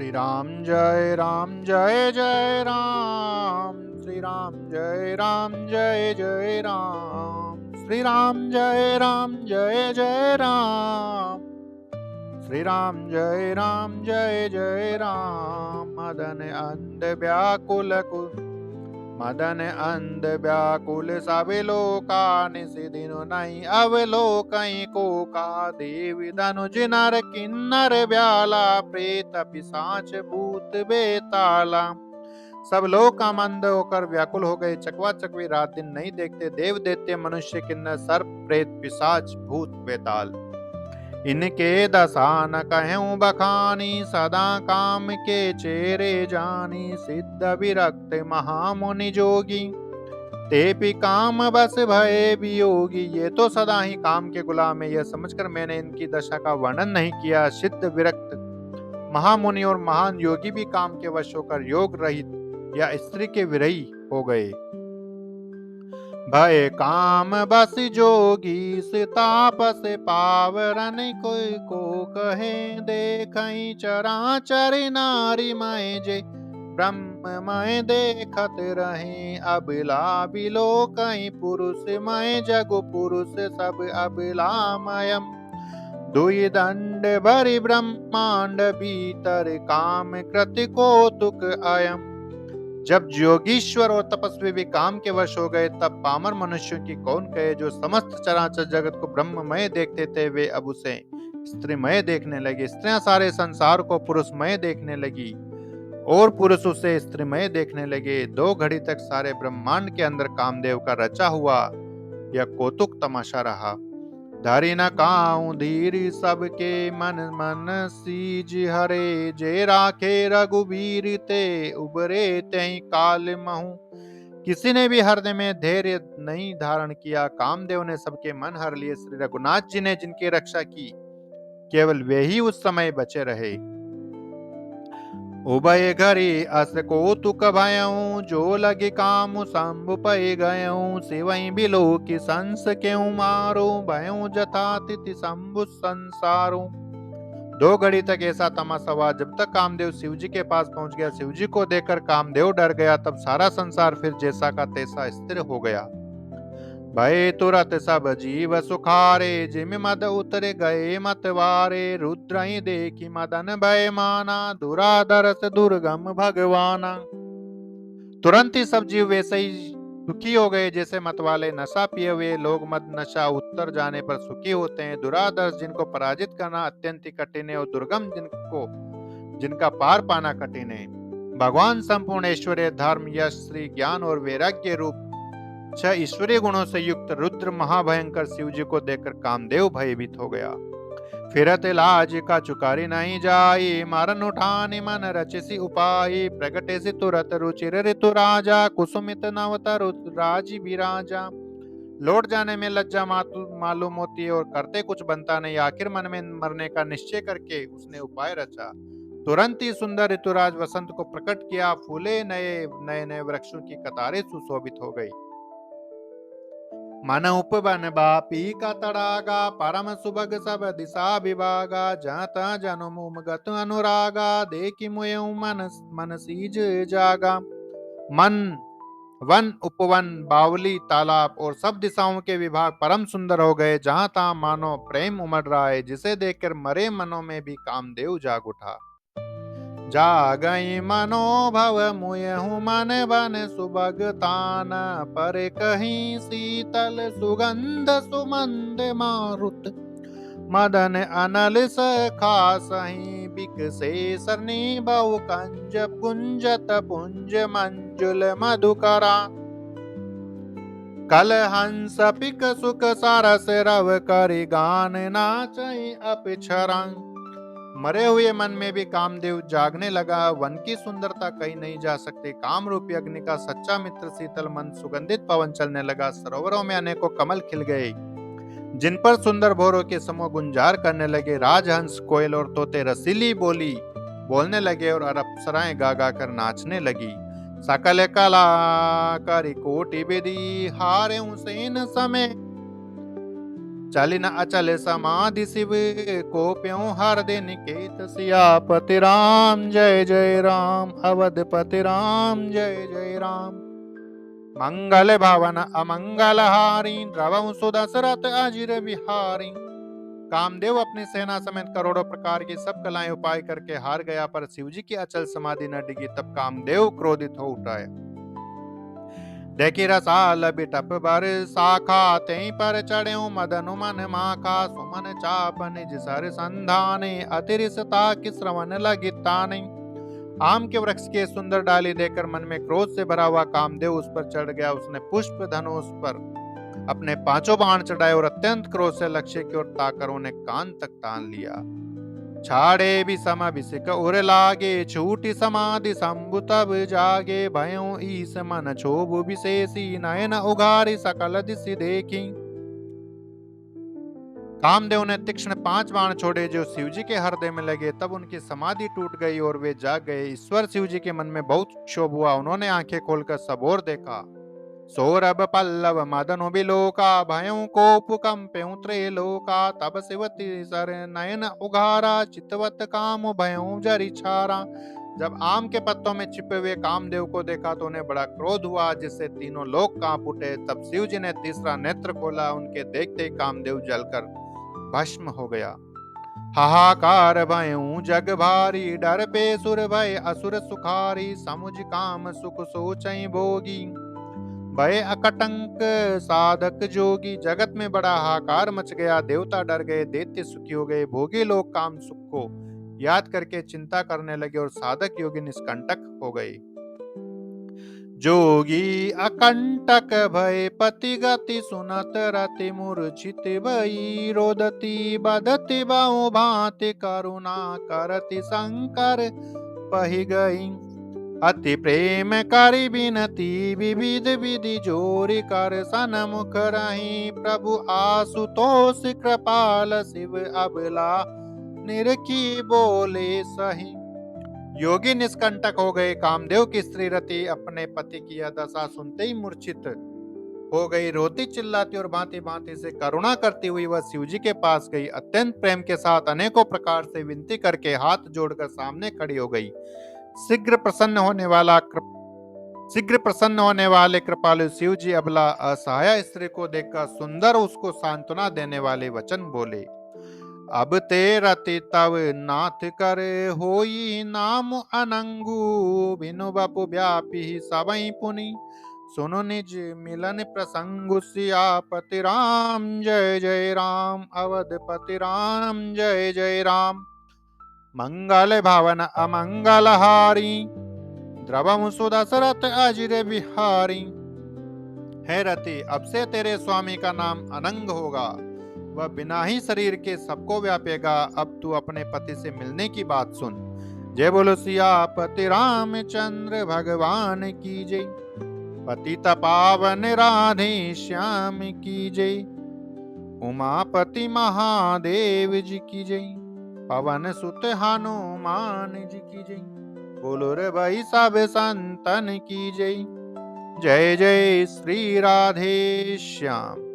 राम जय जय राम। श्री राम जय राम जय जय राम। श्री राम जय जय राम। श्री राम जय जय राम। मदन अंध व्याकुल सब लोका निसिदिनु नहीं अवलोकई को का देवी धनुज नर किन्नर ब्याला प्रेत पिशाच भूत बेताला। सब लोग का मंद होकर व्याकुल हो गए, चकवा चकवी रात दिन नहीं देखते, देव दैत्य मनुष्य किन्नर सर्प प्रेत पिशाच भूत बेताल। इनके दशा न कहूँ बखानी, सदा काम के चेरे जानी, सिद्ध विरक्त महामुनि जोगी, तेपि काम बस भय वियोगी। ये तो सदा ही काम के गुलाम है, यह समझकर मैंने इनकी दशा का वर्णन नहीं किया। सिद्ध विरक्त महामुनि और महान योगी भी काम के वश होकर योग रहित या स्त्री के विरही हो गए। भय काम बस जोगी तापस पावरन कोई को कहे, देखई चराचर नारी मय जे ब्रह्ममय देखत रहे। अबला बिलो कहीं पुरुष मय जगु पुरुष सब अबलामयम, दुई दंड भरि ब्रह्मांड भीतर काम कृति कौतुक अयम। जब योगीश्वर और तपस्वी भी काम के वश हो गए, तब पामर मनुष्यों की कौन कहे। जो समस्त चराचर जगत को ब्रह्ममय देखते थे, वे अब उसे स्त्रीमय देखने लगे। स्त्रियां सारे संसार को पुरुषमय देखने लगी और पुरुष उसे स्त्रीमय देखने लगे। 2 घड़ी तक सारे ब्रह्मांड के अंदर कामदेव का रचा हुआ यह कौतुक तमाशा रहा। धरि न काहू धीर सबके मन मन सीज हरे, जे राखे रघुबीर ते उबरे तहि काल महु। किसी ने भी हृदय में धैर्य नहीं धारण किया। कामदेव ने सबके मन हर लिए। श्री रघुनाथ जी ने जिनकी रक्षा की, केवल वे ही उस समय बचे रहे। उभय घरी अस कौतुक भयऊ, जो लगे काम शंभु पै गयऊ। शिवई बिलो की संस क्यों मारो, भयऊ जथा तिथि शंभु संसारो। 2 घड़ी तक ऐसा तमाशा हुआ। जब तक कामदेव शिव जी के पास पहुंच गया, शिव जी को देखकर कामदेव डर गया। तब सारा संसार फिर जैसा का तैसा स्थिर हो गया। भय तुरत सब जीव सुखारे, जिम मद उतर गए मतवारे। रुद्र ही देखी मदन भय माना, दुराधरस दुर्गम भगवाना। तुरंत ही सब जीव वैसे ही सुखी हो गए जैसे मतवाले नशा पिए हुए लोग मद नशा उतर जाने पर सुखी होते हैं। दुराधर्ष जिनको पराजित करना अत्यंत कठिन है और दुर्गम जिनका पार पाना कठिन है। भगवान संपूर्ण ऐश्वर्य धर्म यश श्री ज्ञान और वैराग्य रूप 6 ईश्वरीय गुणों से युक्त रुद्र महाभयंकर शिव जी को देखकर कामदेव भयभीत हो गया। फिरत लाज का चुकारी नहीं जाई, मारन उठानी मन रचिसी उपाय। प्रगटे तुरत रुचिर ऋतु राजा, कुसुमित नवतर राजी विराजा। लौट जाने में लज्जा मालूम होती है और करते कुछ बनता नहीं। आखिर मन में मरने का निश्चय करके उसने उपाय रचा। तुरंत ही सुंदर ऋतुराज वसंत को प्रकट किया। फूले नए नए वृक्षों की कतारें सुशोभित हो गई। मन उपवन बापी का तड़ागा, परम सुभग सब दिशा विभागा। जत जनु मुम गत अनुरागा, देखी मुयऊ मन सीज जागा। मन वन उपवन बावली तालाब और सब दिशाओं के विभाग परम सुंदर हो गए। जहां तहां मानो प्रेम उमड़ रहा है, जिसे देखकर मरे मनों में भी कामदेव जाग उठा। जागई मनोभव मुयहु मन बन सुभग तान, पर कहीं शीतल सुगंध सुमंद मारुत। मदन अनल सही बिकसे सरनी बहु कंज, पुंजत पुंज मंजुल मधुकरा। कल हंस पिक सुख सरस रव करि, गान नाचई अपिछरंग। मरे हुए मन में भी कामदेव जागने लगा। वन की सुंदरता कहीं नहीं जा सकती। काम रूपी अग्नि का सच्चा मित्र शीतल मन, सुगंधित पवन चलने लगा। सरोवरों में अनेकों कमल खिल गए, जिन पर सुंदर भौरों के समूह गुंजार करने लगे। राजहंस कोयल और तोते रसीली बोली बोलने लगे और अप्सराएं गा गा कर नाचने लगी। सकल कला करि कोटि विधि, हारे हुसैन समय चलिन अचल समाधि शिव को प्यों हृदय निकेत। सियापति राम जय जय राम, अवधपति राम जय जय राम। मंगल भवन अमंगल हारी, द्रवं सुदशरथ अजिर बिहारी। कामदेव अपनी सेना समेत करोड़ों प्रकार की सब कलाएं उपाय करके हार गया, पर शिवजी की अचल समाधि न डिगी। तब कामदेव क्रोधित हो उठा। देखी रसाल बिटप बर शाखा, तें पर चढ़्यो मदनु मन माखा। सुमन चाप निज सर संधाने, अतिरिसता की श्रवण लगी ताने। आम के वृक्ष के सुंदर डाली देखकर मन में क्रोध से भरा हुआ कामदेव उस पर चढ़ गया। उसने पुष्प धनुष पर अपने पांचों बाण चढ़ाए और अत्यंत क्रोध से लक्ष्य की ओर ताकर उन्हें कान तक तान लिया। छाड़े भी सम बिसिक उर लागे, छूटी समाधि शंभु तब जागे। भयों ईस मन क्षोभ विशेषी, नयन उघारी सकल दिशि देखी। कामदेव ने तीक्ष्ण 5 बाण छोड़े जो शिवजी के हृदय में लगे। तब उनकी समाधि टूट गई और वे जाग गए। ईश्वर शिवजी के मन में बहुत क्षोभ हुआ। उन्होंने आंखें खोलकर सब ओर देखा। सौरभ पल्लव मदनु बिलोका, भयों कोप कंप्यों त्रैलोका। तब शिवति सर नयन उघारा, चितवत काम भयों जरि छारा। जब आम के पत्तों में छिपे हुए कामदेव को देखा तो उन्हें बड़ा क्रोध हुआ, जिससे तीनों लोग कांप उठे। तब शिव जी ने तीसरा नेत्र खोला। उनके देखते ही कामदेव जलकर भस्म हो गया। हाहाकार भयों जग भारी, डर पे सुर भय असुर सुखारी। समुझ काम सुख सोचई भोगी, भय अकटंक साधक जोगी। जगत में बड़ा हाहाकार मच गया। देवता डर गए, दैत्य सुखी हो गए। भोगी लोग काम सुख को याद करके चिंता करने लगे और साधक योगी निष्कंटक हो गए। जोगी अकंटक भय पति गति, सुनत रति मूर्छित भई। रोदती बदति बहु भांति, करुणा करति शंकर पहि गई। अति प्रेम करि बिनती, विविध विधि जोरि कर। सनमुख रही प्रभु आशुतोष, कृपाल शिव अबला निरखी बोले सही। योगी निष्कंटक हो गए। कामदेव की स्त्री रति अपने पति की यह दशा सुनते ही मूर्छित हो गई। रोती चिल्लाती और भांति भांति से करुणा करती हुई वह शिवजी के पास गई। अत्यंत प्रेम के साथ अनेकों प्रकार से विनती करके हाथ जोड़कर सामने खड़ी हो गई। शीघ्र प्रसन्न होने वाले कृपालु शिवजी अबला असहाय स्त्री को देखकर सुंदर उसको सांत्वना देने वाले वचन बोले। अब ते रति तव नाथ करे, होई नाम अनंगू। बिनु बपु व्यापी सबई पुनि, सुनु निज मिलन प्रसंगु। सियापति राम जय जय राम, अवधपति राम जय जय राम। मंगल भवन अमंगल हारी, द्रवम सुदशरथ अजिर बिहारी। है रति, अब से तेरे स्वामी का नाम अनंग होगा। वह बिना ही शरीर के सबको व्यापेगा। अब तू अपने पति से मिलने की बात सुन। जय बोलो सियापति रामचंद्र भगवान की जय। पतित पावन राधे श्याम की जय। उमापति महादेव जी की जय। पवन सुत हनुमान जी की जय। बोलो रे भाई सब संतन की जय। जय जय श्री राधे श्याम।